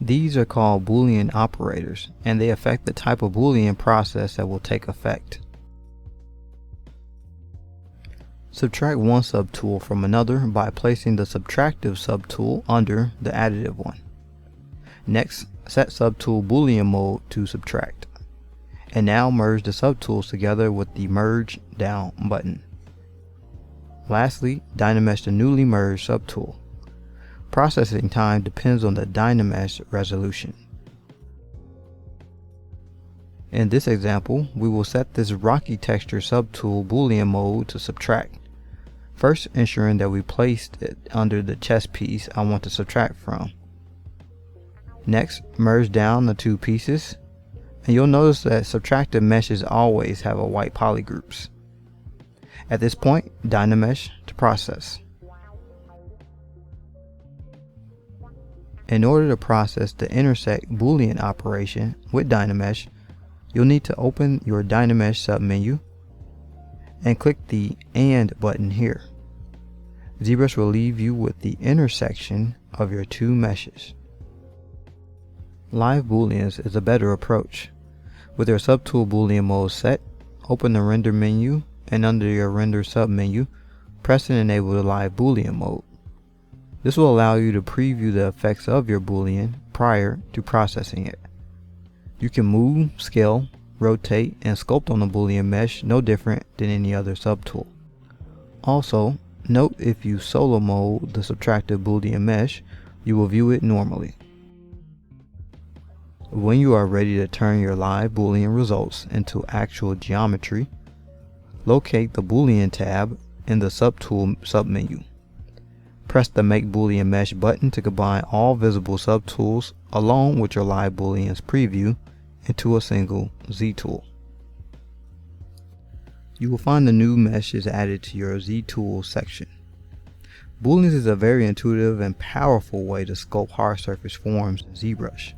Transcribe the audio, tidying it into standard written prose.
These are called Boolean operators, and they affect the type of Boolean process that will take effect. Subtract one subtool from another by placing the subtractive subtool under the additive one. Next, set subtool Boolean mode to subtract. And now merge the subtools together with the Merge Down button. Lastly, Dynamesh the newly merged subtool. Processing time depends on the Dynamesh resolution. In this example, we will set this rocky texture subtool Boolean mode to subtract. First, ensuring that we placed it under the chess piece I want to subtract from. Next, merge down the two pieces, and you'll notice that subtractive meshes always have a white polygroups. At this point, Dynamesh to process. In order to process the Intersect Boolean operation with Dynamesh, you'll need to open your Dynamesh submenu and click the AND button here. ZBrush will leave you with the intersection of your two meshes. Live Booleans is a better approach. With your subtool Boolean mode set, open the render menu and under your render submenu, press and enable the live Boolean mode. This will allow you to preview the effects of your Boolean prior to processing it. You can move, scale, rotate, and sculpt on the Boolean mesh no different than any other subtool. Also, note if you solo mode the subtractive Boolean mesh, you will view it normally. When you are ready to turn your live Boolean results into actual geometry, locate the Boolean tab in the subtool submenu. Press the Make Boolean Mesh button to combine all visible subtools along with your live Booleans preview into a single Z tool. You will find the new meshes added to your Z tool section. Booleans is a very intuitive and powerful way to sculpt hard surface forms in ZBrush.